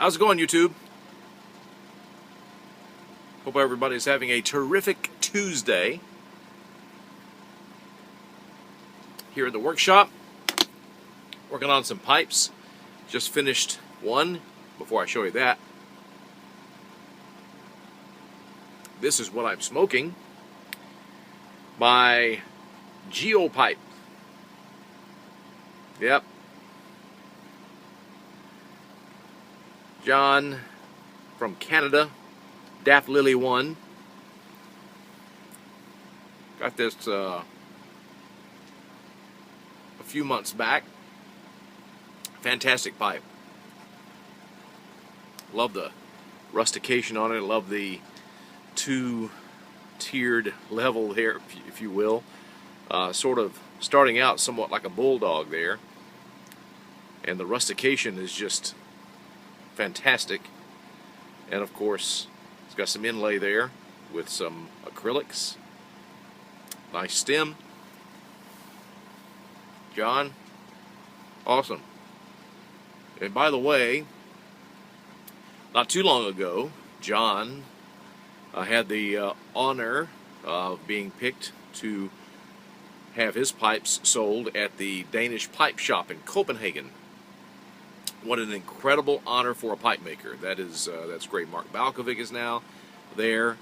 How's it going, YouTube? Hope everybody's having a terrific Tuesday. Here at the workshop, working on some pipes. Just finished one. Before I show you that, this is what I'm smoking. My Geo Pipe. Yep. John from Canada, Daft Lily 1. Got this a few months back. Fantastic pipe. Love the rustication on it. Love the two-tiered level there, if you will. Sort of starting out somewhat like a bulldog there. And the rustication is just fantastic. And of course, it's got some inlay there with some acrylics. Nice stem. John, awesome. And by the way, not too long ago, John had the honor of being picked to have his pipes sold at the Danish pipe shop in Copenhagen. What an incredible honor for a pipe maker. That's great. Mark Balkovic is now there.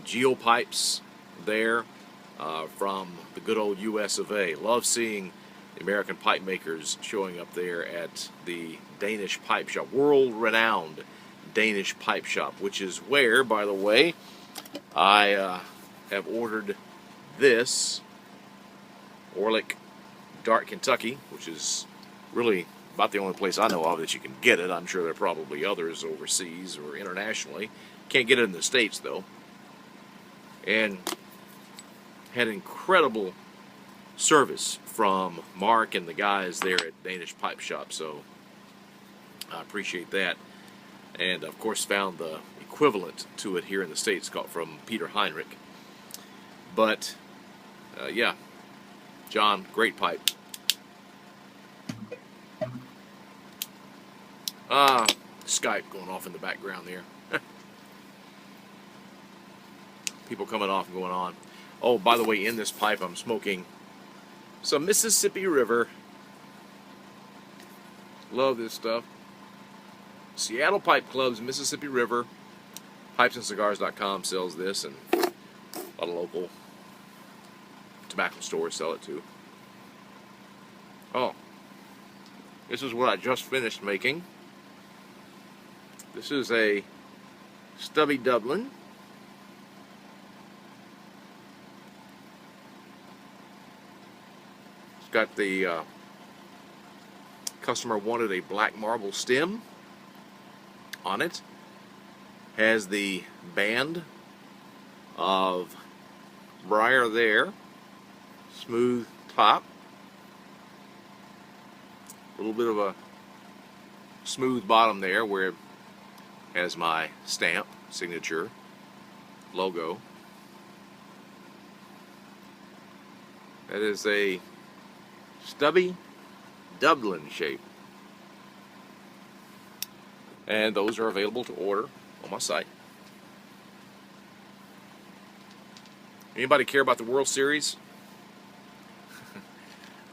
Geo Pipes there from the good old US of A. Love seeing the American pipe makers showing up there at the Danish pipe shop. World-renowned Danish pipe shop, which is where, by the way, I have ordered this Orlick Dark Kentucky, which is really about the only place I know of that you can get it. I'm sure there are probably others overseas or internationally. Can't get it in the States, though. And had incredible service from Mark and the guys there at Danish Pipe Shop, so I appreciate that. And, of course, found the equivalent to it here in the States called from Peter Heinrich. But, yeah, John, great pipe. Skype going off in the background there. People coming off and going on. Oh, by the way, in this pipe I'm smoking some Mississippi River. Love this stuff. Seattle Pipe Club's Mississippi River. Pipesandcigars.com sells this, and a lot of local tobacco stores sell it too. Oh, this is what I just finished making. This is a Stubby Dublin. It's got the customer wanted a black marble stem on it. Has the band of briar there. Smooth top. A little bit of a smooth bottom there where it has my stamp, signature, logo. That is a Stubby Dublin shape. And those are available to order on my site. Anybody care about the World Series?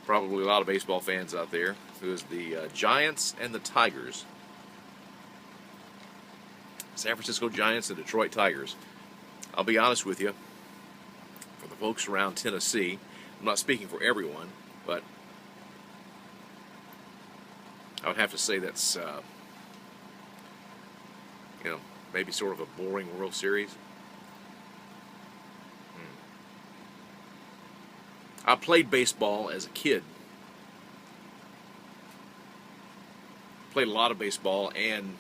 Probably a lot of baseball fans out there. It was the Giants and the Tigers. San Francisco Giants and Detroit Tigers. I'll be honest with you, for the folks around Tennessee, I'm not speaking for everyone, but I would have to say that's, maybe sort of a boring World Series. I played baseball as a kid. Played a lot of baseball, and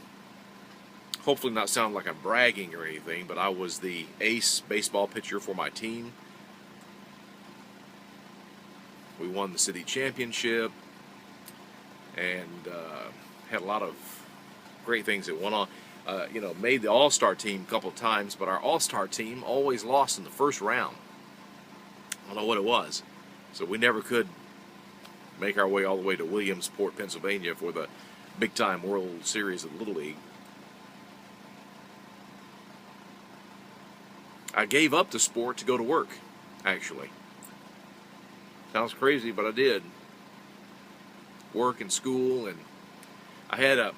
hopefully not sound like I'm bragging or anything, but I was the ace baseball pitcher for my team. We won the city championship, and had a lot of great things that went on. Made the All-Star team a couple of times, but our All-Star team always lost in the first round. I don't know what it was. So we never could make our way all the way to Williamsport, Pennsylvania for the big-time World Series of Little League. I gave up the sport to go to work, actually. Sounds crazy, but I did. Work and school, and I had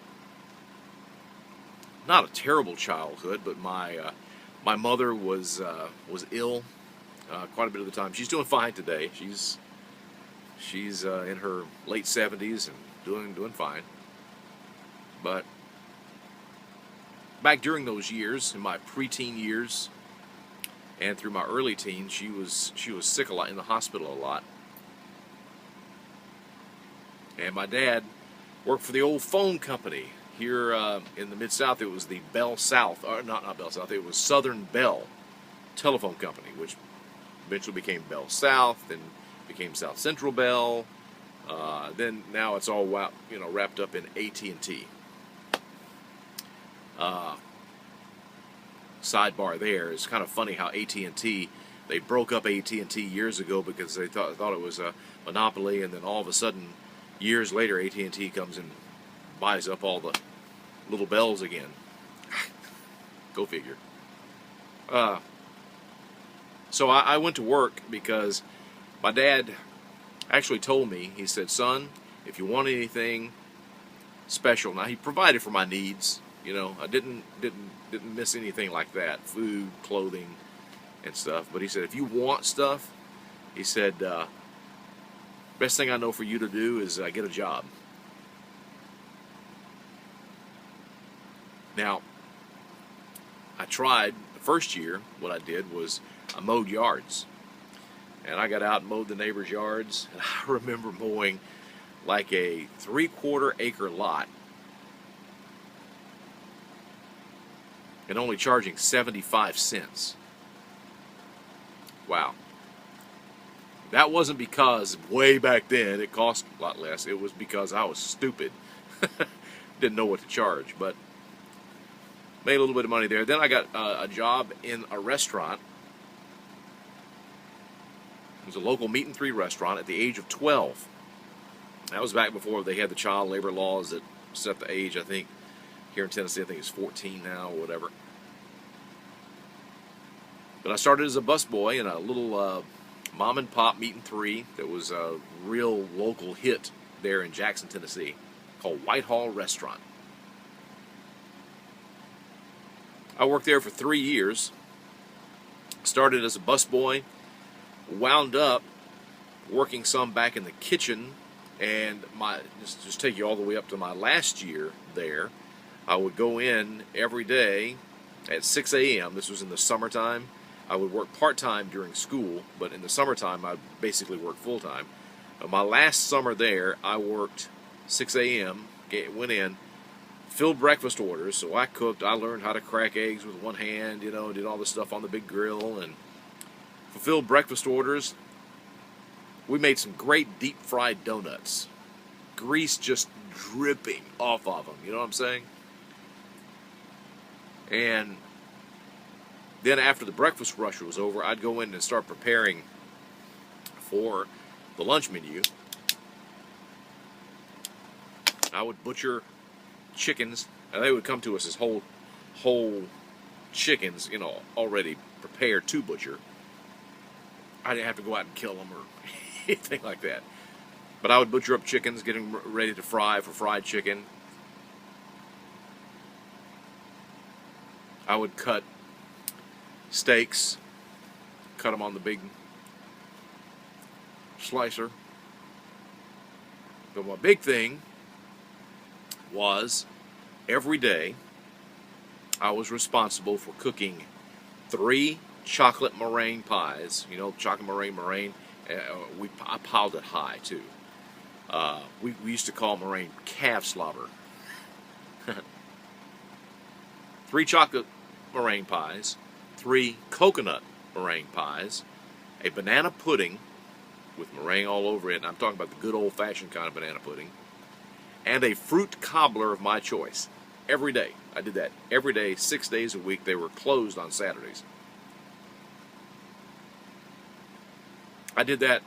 not a terrible childhood, but my mother was ill quite a bit of the time. She's doing fine today. She's in her late 70s and doing fine. But back during those years, in my preteen years and through my early teens, she was sick a lot, in the hospital a lot. And my dad worked for the old phone company here in the Mid-South. It was the Bell South, or not Bell South, it was Southern Bell Telephone Company, which eventually became Bell South, then became South Central Bell. Then now it's all wrapped up in AT&T. Sidebar there, it's kind of funny how AT&T, they broke up AT&T years ago because they thought it was a monopoly, and then all of a sudden, years later, AT&T comes and buys up all the little bells again. Go figure. So I went to work because my dad actually told me, he said, son, if you want anything special, now he provided for my needs, I didn't miss anything like that, food, clothing, and stuff, but he said, if you want stuff, he said, best thing I know for you to do is get a job. Now, I tried, the first year, what I did was I mowed yards. And I got out and mowed the neighbors' yards. And I remember mowing like a 3/4 acre lot and only charging 75 cents. Wow. That wasn't because way back then it cost a lot less. It was because I was stupid. Didn't know what to charge, but made a little bit of money there. Then I got a job in a restaurant. It was a local meat and three restaurant at the age of 12. That was back before they had the child labor laws that set the age, I think, here in Tennessee, I think it's 14 now or whatever. But I started as a busboy in a little mom and pop meat and three that was a real local hit there in Jackson, Tennessee, called Whitehall Restaurant. I worked there for 3 years. Started as a busboy, wound up working some back in the kitchen, and just take you all the way up to my last year there. I would go in every day at 6 a.m. This was in the summertime. I would work part-time during school, but in the summertime I basically worked full-time. My last summer there, I worked 6 a.m., went in, filled breakfast orders, so I cooked. I learned how to crack eggs with one hand, did all this stuff on the big grill, and fulfilled breakfast orders. We made some great deep-fried donuts. Grease just dripping off of them, you know what I'm saying? And then after the breakfast rush was over, I'd go in and start preparing for the lunch menu. I would butcher chickens, and they would come to us as whole chickens, already prepared to butcher. I didn't have to go out and kill them or anything like that. But I would butcher up chickens, get them ready to fry for fried chicken. I would cut steaks, cut them on the big slicer. But my big thing was every day I was responsible for cooking 3 chocolate meringue pies. Chocolate meringue. I piled it high too. We used to call meringue calf slobber. 3 chocolate meringue pies, 3 coconut meringue pies, a banana pudding with meringue all over it, and I'm talking about the good old-fashioned kind of banana pudding, and a fruit cobbler of my choice. Every day. I did that every day, 6 days a week. They were closed on Saturdays. I did that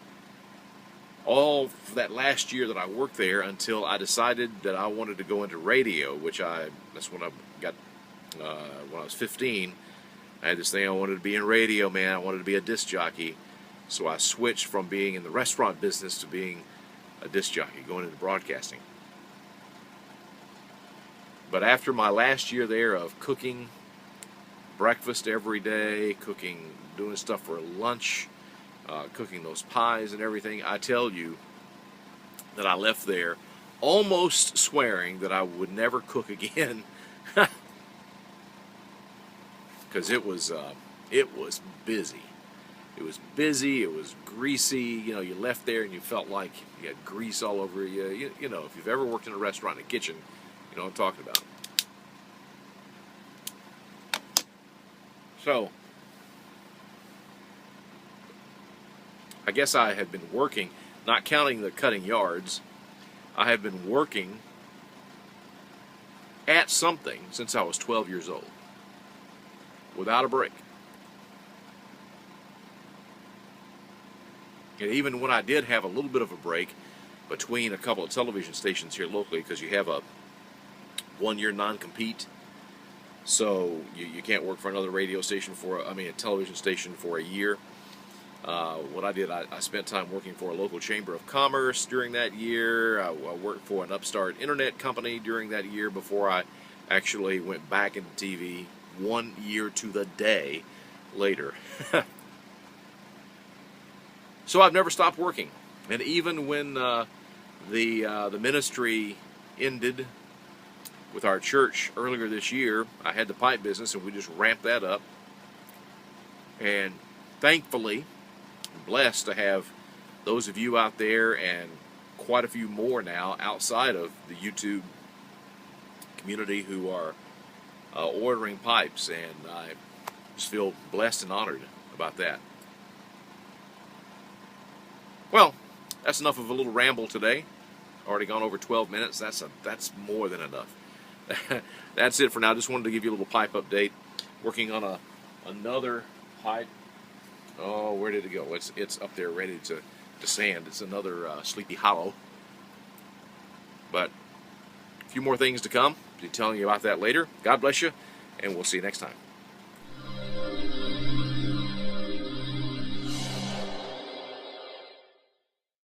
all for that last year that I worked there until I decided that I wanted to go into radio, that's when I got, when I was 15, I had this thing I wanted to be in radio, man. I wanted to be a disc jockey. So I switched from being in the restaurant business to being a disc jockey, going into broadcasting. But after my last year there of cooking breakfast every day, doing stuff for lunch, cooking those pies and everything, I tell you that I left there almost swearing that I would never cook again. Because it was busy. It was busy, it was greasy. You know, you left there and you felt like you had grease all over you. You know, if you've ever worked in a restaurant, in a kitchen, you know what I'm talking about. So, I guess I had been working, not counting the cutting yards, I have been working at something since I was 12 years old, without a break. And even when I did have a little bit of a break between a couple of television stations here locally, because you have a one-year non-compete, so you can't work for another radio station a television station for a year. What I did, I spent time working for a local chamber of commerce during that year. I worked for an upstart internet company during that year before I actually went back into TV 1 year to the day later. So I've never stopped working, and even when the ministry ended with our church earlier this year, I had the pipe business, and we just ramped that up. And thankfully, I'm blessed to have those of you out there, and quite a few more now outside of the YouTube community, who are ordering pipes, and I just feel blessed and honored about that. Well, that's enough of a little ramble today. Already gone over 12 minutes. That's more than enough. That's it for now. Just wanted to give you a little pipe update. Working on another pipe. Oh, where did it go? It's up there ready to sand. It's another Sleepy Hollow. But a few more things to come. I'll be telling you about that later. God bless you, and we'll see you next time.